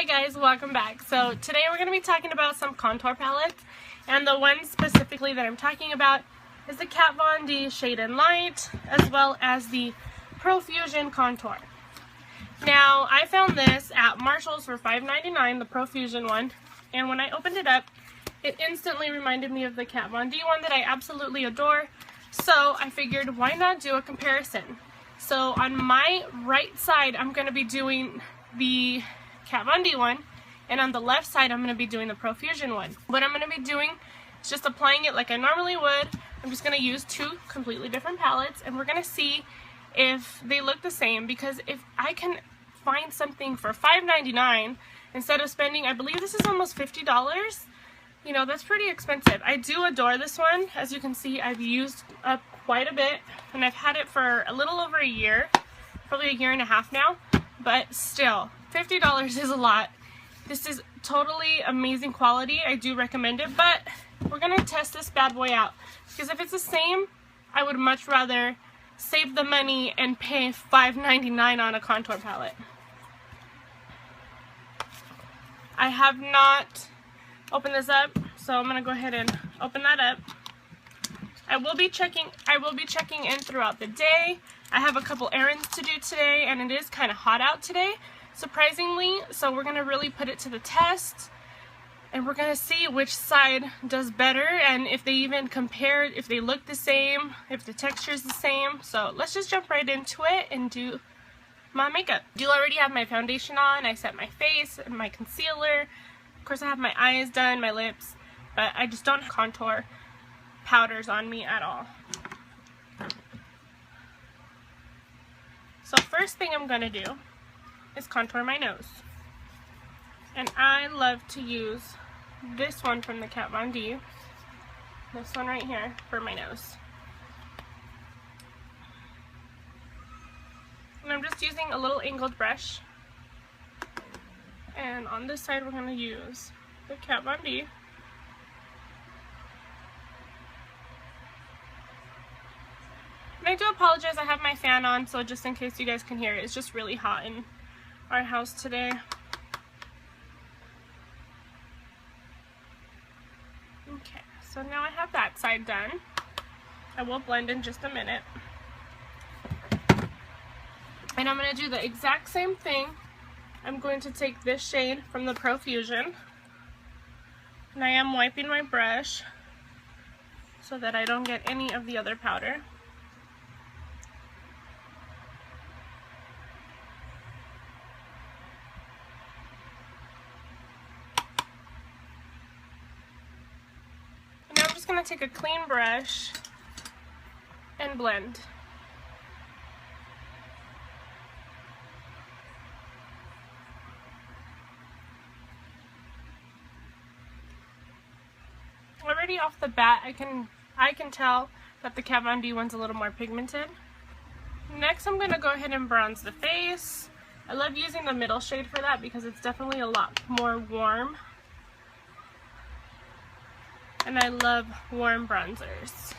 Hi guys, welcome back. So today we're going to be talking about some contour palettes, and the one specifically that I'm talking about is the Kat Von D Shade and Light, as well as the Profusion Contour. Now, I found this at Marshall's for $5.99, the Profusion one, and when I opened it up, it instantly reminded me of the Kat Von D one that I absolutely adore, so I figured why not do a comparison. So on my right side, I'm going to be doing the Kat Von D one, and on the left side I'm going to be doing the Profusion one. What I'm going to be doing is just applying it like I normally would. I'm just going to use two completely different palettes, and we're going to see if they look the same, because if I can find something for $5.99 instead of spending, I believe this is almost $50, you know, that's pretty expensive. I do adore this one. As you can see, I've used up quite a bit, and I've had it for a little over a year, probably a year and a half now, but still, $50 is a lot. This is totally amazing quality. I do recommend it, but we're going to test this bad boy out, because if it's the same, I would much rather save the money and pay $5.99 on a contour palette. I have not opened this up, so I'm going to go ahead and open that up. I will be checking in throughout the day. I have a couple errands to do today, and it is kind of hot out today, surprisingly, so we're going to really put it to the test, and we're going to see which side does better, and if they even compare, if they look the same, if the texture is the same. So let's just jump right into it and do my makeup. I do already have my foundation on. I set my face and my concealer. Of course, I have my eyes done, my lips, but I just don't have contour powders on me at all. So first thing I'm going to do is contour my nose. And I love to use this one from the Kat Von D, this one right here, for my nose. And I'm just using a little angled brush. And on this side we're going to use the Kat Von D. And I do apologize, I have my fan on, so just in case you guys can hear it, it's just really hot in our house today. Okay, so now I have that side done. I will blend in just a minute. And I'm going to do the exact same thing. I'm going to take this shade from the Profusion, and I am wiping my brush so that I don't get any of the other powder. And now I'm just going to take a clean brush and blend. Already off the bat, I can tell that the Kat Von D one's a little more pigmented. Next, I'm going to go ahead and bronze the face. I love using the middle shade for that because it's definitely a lot more warm. And I love warm bronzers.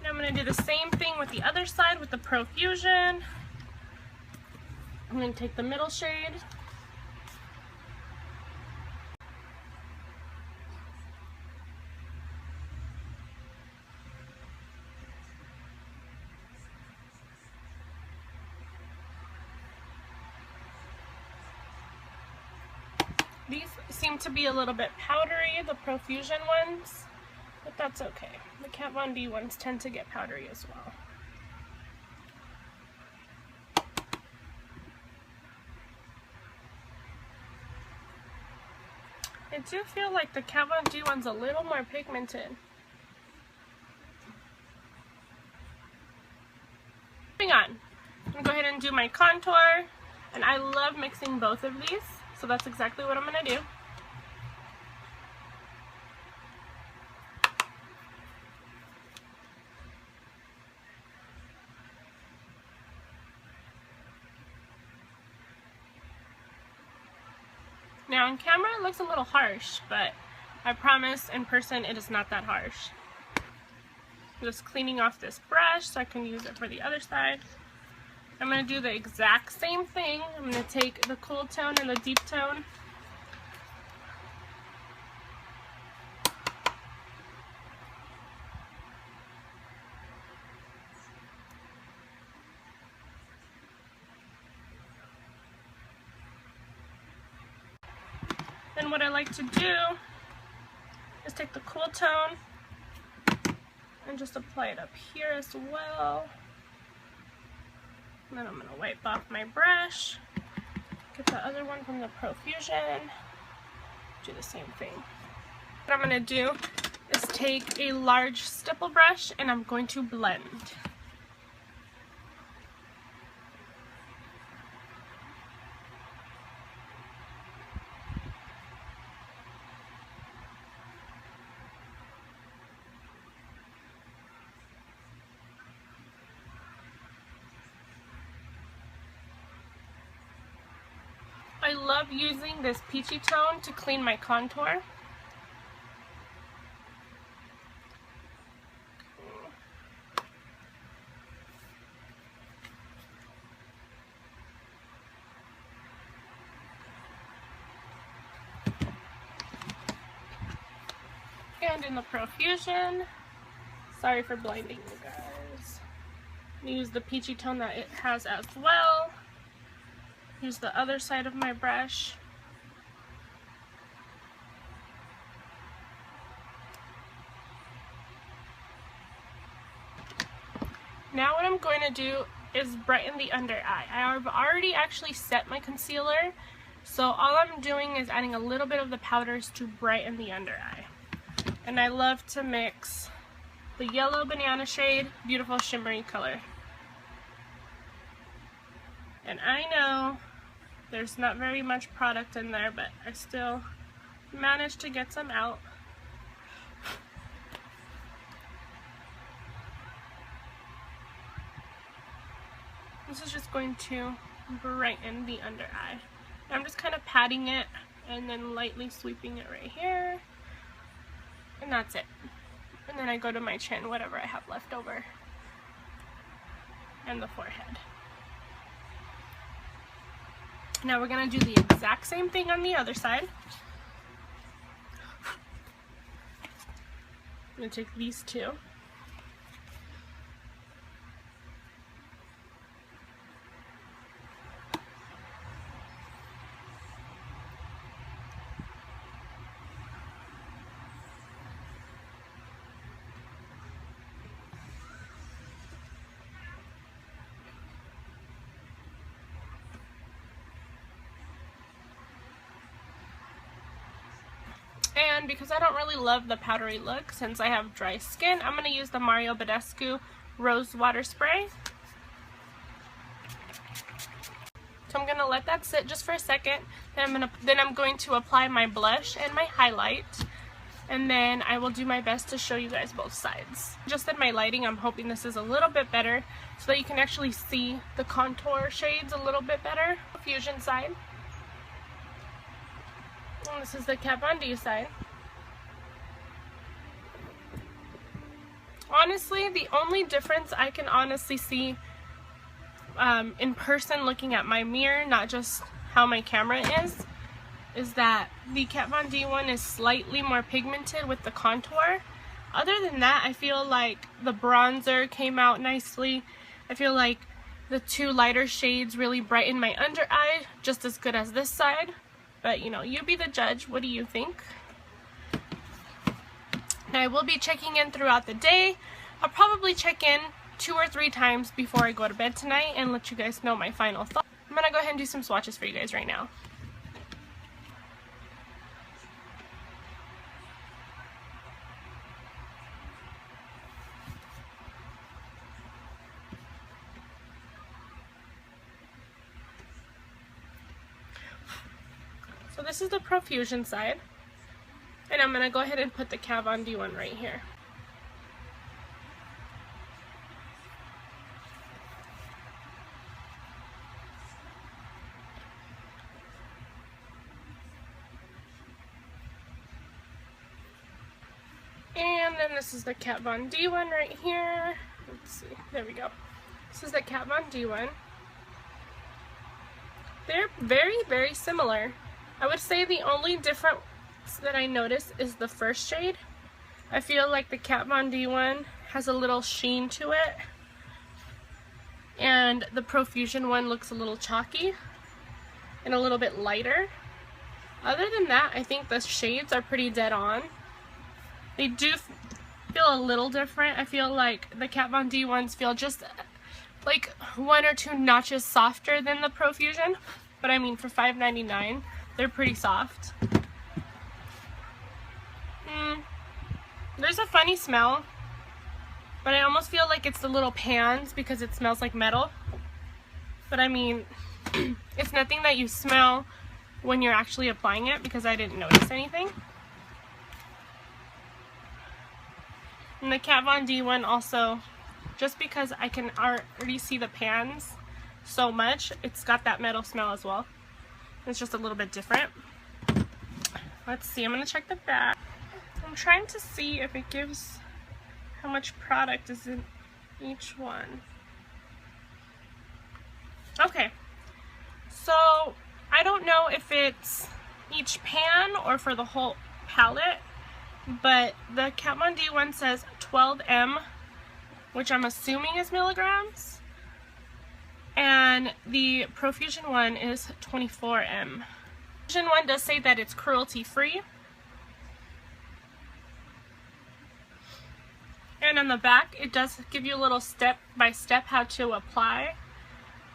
I'm going to do the same thing with the other side with the Profusion. I'm going to take the middle shade. These seem to be a little bit powdery, the Profusion ones, but that's okay. The Kat Von D ones tend to get powdery as well. I do feel like the Kat Von D one's a little more pigmented. Moving on, I'm going to go ahead and do my contour, and I love mixing both of these, so that's exactly what I'm going to do. Now on camera it looks a little harsh, but I promise in person it is not that harsh. I'm just cleaning off this brush so I can use it for the other side. I'm going to do the exact same thing. I'm going to take the cool tone and the deep tone. Then what I like to do is take the cool tone and just apply it up here as well. And then I'm going to wipe off my brush, get the other one from the Profusion, do the same thing. What I'm going to do is take a large stipple brush and I'm going to blend. I love using this peachy tone to clean my contour. And in the Profusion, sorry for blinding you guys, use the peachy tone that it has as well. Use the other side of my brush. Now what I'm going to do is brighten the under eye. I've already actually set my concealer, so all I'm doing is adding a little bit of the powders to brighten the under eye. And I love to mix the yellow banana shade, beautiful shimmery color. And I know there's not very much product in there, but I still managed to get some out. This is just going to brighten the under eye. I'm just kind of patting it and then lightly sweeping it right here. And that's it. And then I go to my chin, whatever I have left over. And the forehead. Now we're going to do the exact same thing on the other side. I'm going to take these two. And because I don't really love the powdery look since I have dry skin, I'm going to use the Mario Badescu Rose Water Spray. So I'm going to let that sit just for a second. Then I'm going to apply my blush and my highlight. And then I will do my best to show you guys both sides. Just in my lighting, I'm hoping this is a little bit better so that you can actually see the contour shades a little bit better. Fusion side. And this is the Kat Von D side. Honestly, the only difference I can honestly see in person looking at my mirror, not just how my camera is that the Kat Von D one is slightly more pigmented with the contour. Other than that, I feel like the bronzer came out nicely. I feel like the two lighter shades really brighten my under eye just as good as this side. But, you know, you be the judge. What do you think? And I will be checking in throughout the day. I'll probably check in 2 or 3 times before I go to bed tonight and let you guys know my final thoughts. I'm going to go ahead and do some swatches for you guys right now. So this is the Profusion side, and I'm going to go ahead and put the Kat Von D one right here. then this is the Kat Von D one right here. Let's see. There we go. This is the Kat Von D one. They're very, very similar. I would say the only difference that I notice is the first shade. I feel like the Kat Von D one has a little sheen to it, and the Profusion one looks a little chalky and a little bit lighter. Other than that, I think the shades are pretty dead on. They do feel a little different. I feel like the Kat Von D ones feel just like 1 or 2 notches softer than the Profusion, but I mean for $5.99 they're pretty soft. There's a funny smell, but I almost feel like it's the little pans because it smells like metal. But I mean, it's nothing that you smell when you're actually applying it, because I didn't notice anything. And the Kat Von D one also, just because I can already see the pans so much, it's got that metal smell as well. It's just a little bit different. Let's see, I'm going to check the back. I'm trying to see if it gives how much product is in each one. Okay, so I don't know if it's each pan or for the whole palette, but the Kat Von D one says 12 which I'm assuming is milligrams, and the Profusion one is 24 The Profusion one does say that it's cruelty free. And on the back, it does give you a little step by step how to apply.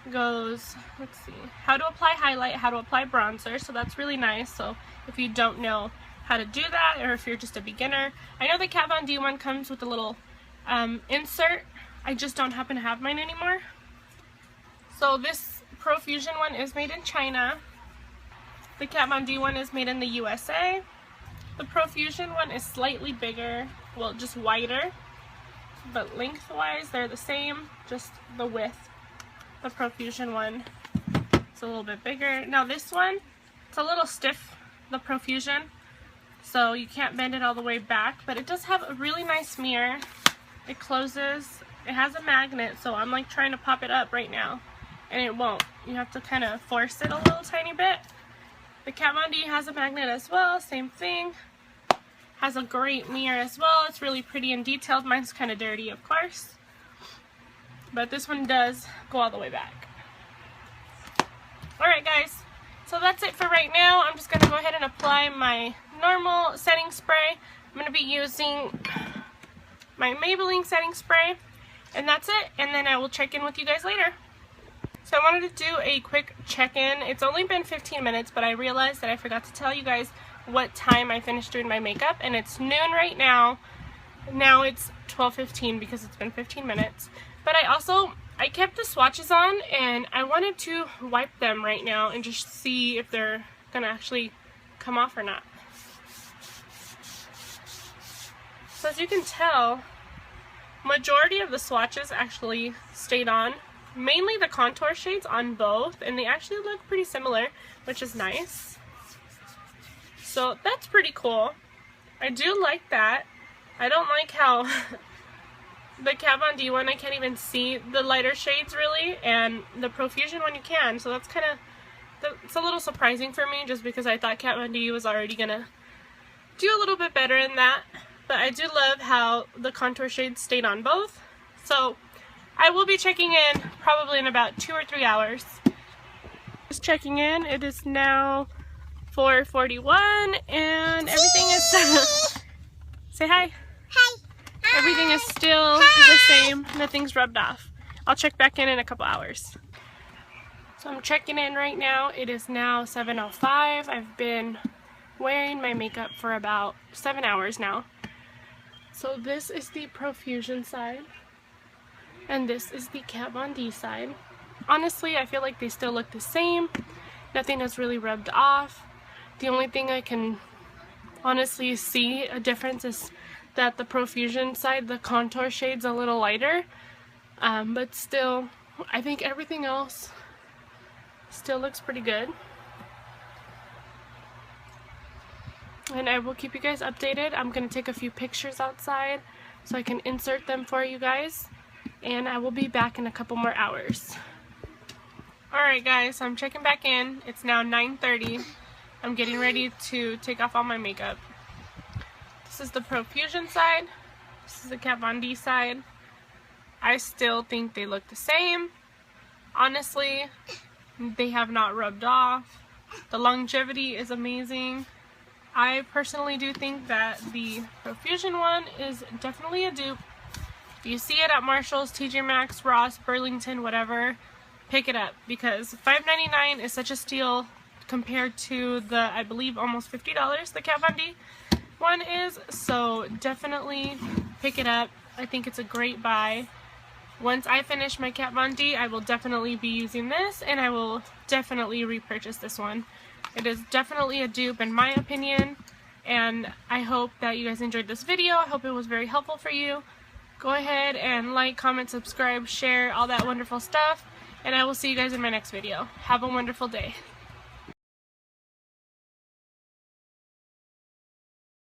It goes, let's see, how to apply highlight, how to apply bronzer, so that's really nice. So if you don't know how to do that, or if you're just a beginner. I know the Kat Von D one comes with a little insert. I just don't happen to have mine anymore. So this Profusion one is made in China. The Kat Von D one is made in the USA. The Profusion one is slightly bigger, well, just wider, but lengthwise they're the same, just the width. The Profusion one is a little bit bigger. Now this one, it's a little stiff, the Profusion, so you can't bend it all the way back, but it does have a really nice mirror. It closes, it has a magnet, so I'm like trying to pop it up right now, and it won't. You have to kind of force it a little tiny bit. The Kat Von D has a magnet as well, same thing. Has a great mirror as well. It's really pretty and detailed. Mine's kind of dirty, of course, but this one does go all the way back. Alright guys, so that's it for right now. I'm just going to go ahead and apply my normal setting spray. I'm going to be using my Maybelline setting spray, and that's it, and then I will check in with you guys later. So I wanted to do a quick check-in. It's only been 15 minutes, but I realized that I forgot to tell you guys what time I finished doing my makeup, and it's noon right now. Now it's 12:15 because it's been 15 minutes. But I kept the swatches on, and I wanted to wipe them right now and just see if they're gonna actually come off or not. So as you can tell, majority of the swatches actually stayed on. Mainly the contour shades on both, and they actually look pretty similar, which is nice. So that's pretty cool. I do like that. I don't like how the Kat Von D one, I can't even see the lighter shades really, and the Profusion one you can, so that's kind of, it's a little surprising for me, just because I thought Kat Von D was already gonna do a little bit better in that. But I do love how the contour shades stayed on both. So I will be checking in probably in about 2 or 3 hours. Just checking in. It is now 4:41 and everything is say hi. Hi. Everything is still the same. Nothing's rubbed off. I'll check back in a couple hours. So I'm checking in right now. It is now 7:05. I've been wearing my makeup for about 7 hours now. So this is the Profusion side, and this is the Kat Von D side. Honestly, I feel like they still look the same. Nothing has really rubbed off. The only thing I can honestly see a difference is that the Profusion side, the contour shade's a little lighter, but still, I think everything else still looks pretty good. and I will keep you guys updated. I'm going to take a few pictures outside so I can insert them for you guys, and I will be back in a couple more hours. Alright guys, so I'm checking back in. It's now 9:30. I'm getting ready to take off all my makeup. This is the Profusion side. This is the Kat Von D side. I still think they look the same. Honestly, they have not rubbed off. The longevity is amazing. I personally do think that the Profusion one is definitely a dupe. If you see it at Marshall's, TJ Maxx, Ross, Burlington, whatever, pick it up, because $5.99 is such a steal compared to the, I believe, almost $50 the Kat Von D one is. So definitely pick it up. I think it's a great buy. Once I finish my Kat Von D, I will definitely be using this, and I will definitely repurchase this one. It is definitely a dupe in my opinion, and I hope that you guys enjoyed this video. I hope it was very helpful for you. Go ahead and like, comment, subscribe, share, all that wonderful stuff, and I will see you guys in my next video. Have a wonderful day.